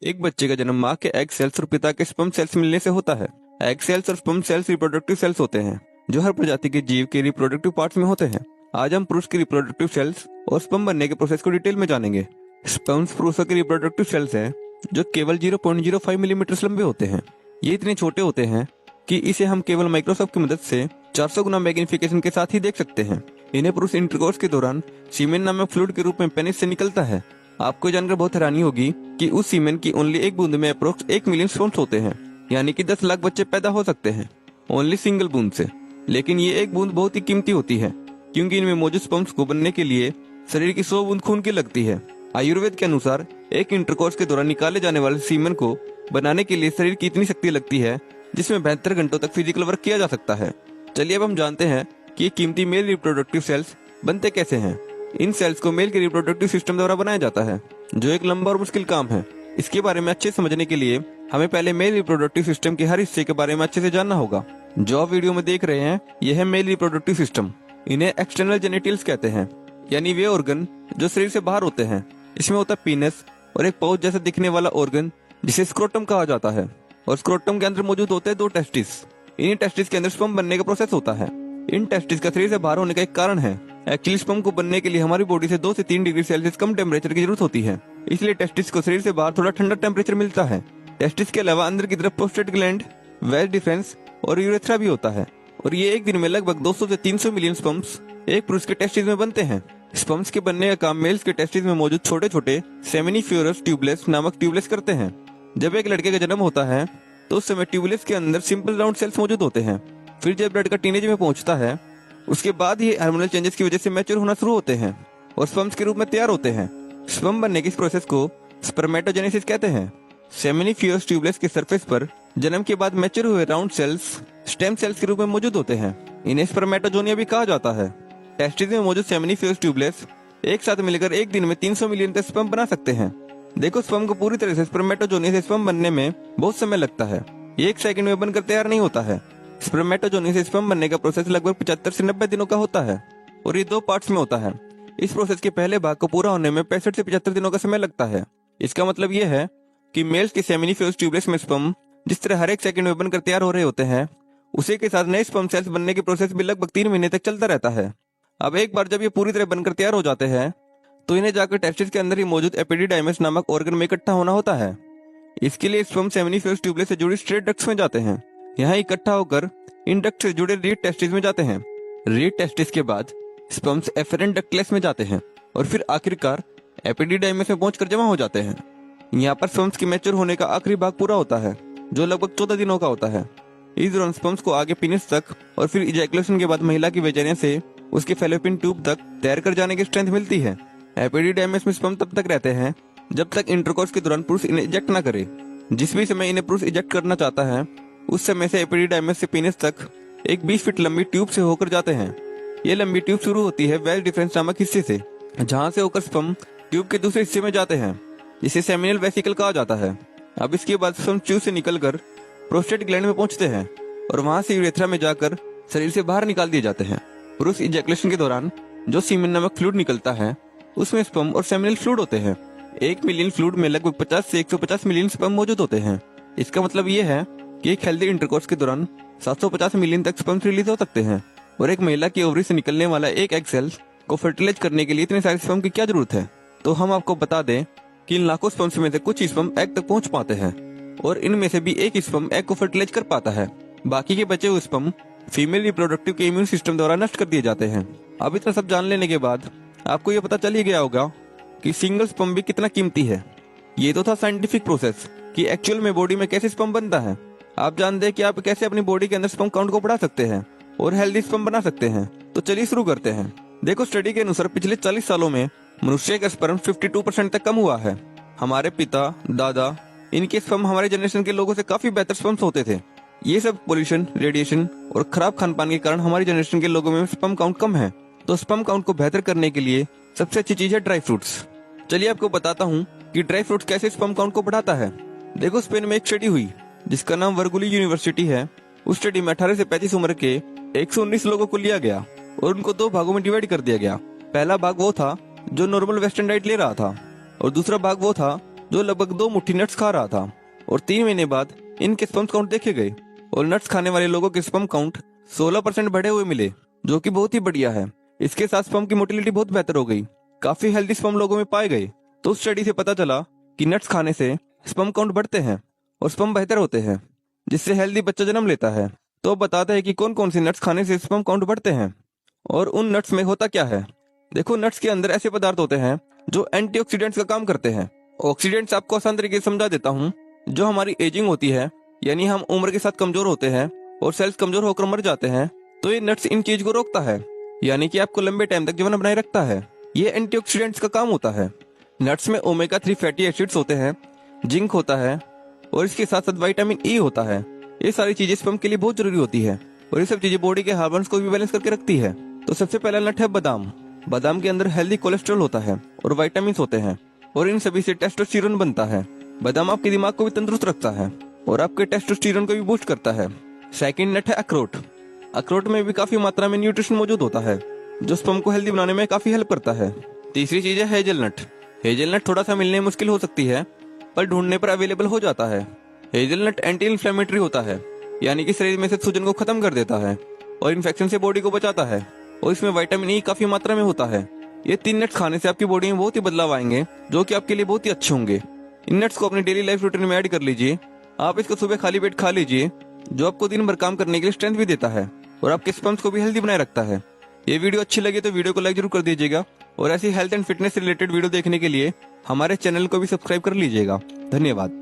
एक बच्चे का जन्म माँ के एग सेल्स और पिता के स्पर्म सेल्स मिलने से होता है। एग सेल्स और स्पर्म सेल्स रिप्रोडक्टिव सेल्स होते हैं जो हर प्रजाति के जीव के रिप्रोडक्टिव पार्ट्स में होते हैं। आज हम पुरुष के रिप्रोडक्टिव सेल्स और स्पर्म बनने के प्रोसेस को डिटेल में जानेंगे। स्पर्म्स पुरुषों के रिप्रोडक्टिव सेल्स हैं जो केवल 0.05 मिलीमीटर लंबे होते हैं। ये इतने छोटे होते हैं कि इसे हम केवल माइक्रोस्कोप की मदद से 400 गुना मैग्निफिकेशन के साथ ही देख सकते हैं। इन्हें पुरुष इंटरकोर्स के दौरान सीमेन नामक फ्लूइड के रूप में पेनिस से निकलता है। आपको जानकर बहुत हैरानी होगी कि उस सीमेन की ओनली एक बूंद में अप्रोक्स 1 मिलियन स्पर्म्स होते हैं, यानी कि 10 लाख बच्चे पैदा हो सकते हैं ओनली सिंगल बूंद से। लेकिन ये एक बूंद बहुत ही कीमती होती है क्योंकि इनमें मौजूद स्पर्म्स को बनने के लिए शरीर की 100 बूंद खून की लगती है। आयुर्वेद के अनुसार एक इंटरकोर्स के दौरान निकाले जाने वाले सीमेन को बनाने के लिए शरीर की इतनी शक्ति लगती है जिसमें 72 घंटों तक फिजिकल वर्क किया जा सकता है। चलिए अब हम जानते हैं कि ये कीमती मेल रिप्रोडक्टिव सेल्स बनते कैसे हैं। इन सेल्स को मेल के रिप्रोडक्टिव सिस्टम द्वारा बनाया जाता है जो एक लंबा और मुश्किल काम है। इसके बारे में अच्छे समझने के लिए हमें पहले मेल रिप्रोडक्टिव सिस्टम के हर हिस्से के बारे में अच्छे से जानना होगा। जो आप वीडियो में देख रहे हैं यह है मेल रिप्रोडक्टिव सिस्टम। इन्हें एक्सटर्नल जेनिटल्स कहते हैं, यानी वे ऑर्गन जो शरीर से बाहर होते हैं। इसमें होता है पीनस और एक पाउच जैसा दिखने वाला ऑर्गन जिसे स्क्रोटम कहा जाता है। और स्क्रोटम के अंदर मौजूद होते हैं 2 टेस्टिस। इन्हीं टेस्टिस के अंदर स्पर्म बनने का प्रोसेस होता है। इन टेस्टिस का शरीर से बाहर होने का एक कारण है एक्चुअली स्पर्म को बनने के लिए हमारी बॉडी से 2 से 3 डिग्री सेल्सियस कम टेम्परेचर की जरूरत होती है, इसलिए टेस्टिस को शरीर से बाहर थोड़ा ठंडा टेम्परेचर मिलता है। टेस्टिस के अलावा अंदर की तरफ प्रोस्टेट ग्लैंड, वेज डिफरेंस और यूरेथ्रा भी होता है। और ये एक दिन में लगभग 200 से 300 मिलियन स्पर्म्स एक पुरुष के टेस्टिस में बनते हैं। स्पर्म्स के बनने का काम मेल्स के टेस्टिस में मौजूद छोटे छोटे सेमिनिफ्यूरस ट्यूबलेस नामक ट्यूबलेस करते हैं। जब एक लड़के का जन्म होता है तो उस समय ट्यूबलेस के अंदर सिंपल राउंड सेल्स मौजूद होते हैं। फिर जब लड़का टीनेज में पहुंचता है उसके बाद ही हार्मोनल चेंजेस की वजह से मैच्योर होना शुरू होते हैं और स्पर्म्स के रूप में तैयार होते हैं। स्पर्म बनने की इस प्रोसेस को स्पर्मेटोजेनेसिस कहते हैं। सेमिनिफ्यूरस ट्यूबलेस के सरफेस पर जन्म के बाद मैच्योर हुए राउंड सेल्स स्टेम सेल्स के रूप में मौजूद होते हैं। इन्हें स्पर्मेटोजोनिया भी कहा जाता है। टेस्टिस में मौजूद सेमिनिफ्यूरस ट्यूबलेस एक साथ मिलकर एक दिन में 300 मिलियन तक स्पर्म बना सकते हैं। देखो, स्पर्म को पूरी तरह से स्पर्मेटोजोनिया से स्पर्म बनने में बहुत समय लगता है। ये 1 सेकंड में बनकर तैयार नहीं होता है। स्पर्मेटोजोनिया से स्पर्म बनने का प्रोसेस लगभग 75 से 90 दिनों का होता है और ये 2 पार्ट्स में होता है। इस प्रोसेस के पहले भाग को पूरा होने में 65 से 75 दिनों का समय लगता है। इसका मतलब ये है कि मेल्स के सेमिनिफ्यूरस ट्यूबलेस में स्पर्म जिस तरह हर 1 सेकंड में बनकर तैयार हो रहे होते हैं, उसी के साथ नए स्पर्म सेल्स बनने की प्रोसेस भी लगभग 3 महीने तक चलता रहता है। अब एक बार जब ये पूरी तरह बनकर तैयार हो जाते हैं तो इन्हें जाकर टेस्टिस के अंदर ही मौजूद एपिडिडाइमस नामक ऑर्गन में इकट्ठा होना होता है। इसके लिए स्पर्म सेमिनिफ्यूरस ट्यूबलेस से जुड़ी स्ट्रेट डक्ट्स में जाते हैं। यहाँ इकट्ठा होकर इन डक्ट से जुड़े रीड टेस्टिस में जाते हैं। रीड टेस्टिस के बाद स्पर्म्स एफरेंट डक्टलेस में जाते हैं और फिर आखिरकार एपिडिडाइमस में पहुंचकर जमा हो जाते हैं। यहाँ पर स्पर्म्स के मैच्योर होने का आखिरी भाग पूरा होता है जो लगभग 14 दिनों का होता है। इस दौरान स्पर्म्स को आगे पेनिस तक और फिर इजैकुलेशन के बाद महिला की वेजाइना से उसके फैलोपियन ट्यूब तक तैर कर जाने की स्ट्रेंथ मिलती है। एपिडिडाइमस में स्पर्म तब तक रहते हैं जब तक इंटरकोर्स के दौरान पुरुष इन्हें इजेक्ट न करे। जिस भी समय इन्हें पुरुष इजेक्ट करना चाहता है उस समय से एपिडिडाइमस से पेनिस तक एक 20 फीट लंबी ट्यूब से होकर जाते हैं। ये लंबी ट्यूब शुरू होती है वेज डिफरेंस नामक हिस्से से, जहां से होकर स्पर्म ट्यूब के दूसरे हिस्से में जाते हैं जिसे सेमिनल वेसिकल कहा जाता है। अब इसके बाद स्पर्म ट्यूब से निकलकर प्रोस्टेट ग्लैंड में पहुंचते हैं और वहां से यूरेथ्रा में जाकर शरीर से बाहर निकाल दिए जाते हैं। पुरुष इजैकुलेशन के दौरान जो सीमेन नामक फ्लूइड निकलता है उसमें स्पर्म और सेमिनल फ्लूइड होते हैं। 1 मिलियन फ्लूइड में लगभग 50 से 150 मिलियन स्पर्म मौजूद होते हैं। इसका मतलब ये है कि एक हेल्दी इंटरकोर्स के दौरान 750 मिलियन तक स्पर्म रिलीज हो सकते हैं। और एक महिला की ओवरी से निकलने वाला एक एग सेल को फर्टिलाइज करने के लिए इतने सारे स्पर्म की क्या जरूरत है। तो हम आपको बता दें कि इन लाखों स्पर्म्स में से कुछ स्पर्म एग तक पहुंच पाते हैं और इनमें से भी एक स्पर्म एग को फर्टिलाइज कर पाता है। बाकी के बचे हुए स्पर्म फीमेल रिप्रोडक्टिव के इम्यून सिस्टम द्वारा नष्ट कर दिए जाते हैं। अब इतना सब जान लेने के बाद आपको ये पता चल ही गया होगा कि सिंगल स्पर्म भी कितना कीमती है। ये तो था साइंटिफिक प्रोसेस कि एक्चुअल में बॉडी में कैसे स्पर्म बनता है। आप जानते हैं कि आप कैसे अपनी बॉडी के अंदर स्पर्म काउंट को बढ़ा सकते हैं और हेल्दी स्पर्म बना सकते हैं। तो चलिए शुरू करते हैं। देखो, स्टडी के अनुसार पिछले 40 सालों में मनुष्य का स्पर्म 52% तक कम हुआ है। हमारे पिता दादा इनके स्पर्म हमारे जनरेशन के लोगों से काफी बेहतर स्पर्म्स होते थे। ये सब पोल्यूशन, रेडिएशन और खराब खान पान के कारण हमारी जनरेशन के लोगों में स्पर्म काउंट कम है। तो स्पर्म काउंट को बेहतर करने के लिए सबसे अच्छी चीज है ड्राई फ्रूट्स। चलिए आपको बताता हूँ कि ड्राई फ्रूट्स कैसे स्पर्म काउंट को बढ़ाता है। देखो, स्पेन में एक स्टडी हुई जिसका नाम वर्गुली यूनिवर्सिटी है। उस स्टडी में 18 से 35 उम्र के 119 लोगों को लिया गया और उनको 2 भागों में डिवाइड कर दिया गया। पहला भाग वो था जो नॉर्मल वेस्टर्न डाइट ले रहा था और दूसरा भाग वो था जो लगभग 2 मुट्ठी नट्स खा रहा था और 3 महीने बाद इनके स्पर्म काउंट देखे गए और नट्स खाने वाले लोगों के स्पर्म काउंट 16% बढ़े हुए मिले, जो कि बहुत ही बढ़िया है। इसके साथ स्पर्म की मोटिलिटी बहुत बेहतर हो गई, काफी हेल्दी स्पर्म लोगों में पाए गए। तो उस स्टडी से पता चला कि नट्स खाने से स्पर्म काउंट बढ़ते हैं और स्पर्म बेहतर होते हैं, जिससे हेल्दी बच्चा जन्म लेता है। तो अब बताते हैं कि कौन कौन सी नट्स खाने से स्पर्म काउंट बढ़ते हैं और उन नट्स में होता क्या है। देखो, नट्स के अंदर ऐसे पदार्थ होते हैं जो एंटीऑक्सीडेंट्स का काम करते हैं। ऑक्सीडेंट्स आपको आसान तरीके से समझा देता हूँ। जो हमारी एजिंग होती है, यानी हम उम्र के साथ कमजोर होते हैं और सेल्स कमजोर होकर मर जाते हैं, तो ये नट्स इन चीज को रोकता है, यानी कि आपको लंबे टाइम तक जीवन बनाए रखता है। ये एंटीऑक्सीडेंट्स का काम होता है। नट्स में ओमेगा 3 फैटी एसिड्स होते हैं, जिंक होता है और इसके साथ साथ विटामिन ई होता है। ये सारी चीजें स्पर्म के लिए बहुत जरूरी होती है और ये सब चीजें बॉडी के हार्मोन्स को भी बैलेंस करके रखती है। तो सबसे पहला नट है बादाम। बादाम के अंदर हेल्दी कोलेस्ट्रॉल होता है और विटामिन होते हैं और इन सभी से टेस्टोस्टेरोन बनता है। बादाम आपके दिमाग को भी तंदुरुस्त रखता है और आपके टेस्टोस्टेरोन को भी बूस्ट करता है। सेकंड नट है अखरोट। अखरोट में भी काफी मात्रा में न्यूट्रिशन मौजूद होता है, जो स्पर्म को हेल्दी बनाने में काफी हेल्प करता है। तीसरी चीज है हेजलनट। हेजलनट थोड़ा सा मिलने मुश्किल हो सकती है, पर ढूंढने पर अवेलेबल हो जाता है। हेजलनट एंटी इन्फ्लेमेटरी होता है, यानी कि शरीर में से सूजन को खत्म कर देता है और इन्फेक्शन से बॉडी को बचाता है और इसमें विटामिन ई काफी मात्रा में होता है। ये 3 नट्स खाने से आपकी बॉडी में बहुत ही बदलाव आएंगे, जो कि आपके लिए बहुत ही अच्छे होंगे। इन नट्स को अपनी डेली लाइफ रूटीन में ऐड कर लीजिए। आप इसको सुबह खाली पेट खा लीजिए, जो आपको दिन भर काम करने के लिए स्ट्रेंथ भी देता है और आपके स्पर्म्स को भी हेल्दी बनाए रखता है। ये वीडियो अच्छी लगी तो वीडियो को लाइक जरूर कर दीजिएगा और ऐसी हेल्थ एंड फिटनेस से रिलेटेड वीडियो देखने के लिए हमारे चैनल को भी सब्सक्राइब कर लीजिएगा। धन्यवाद।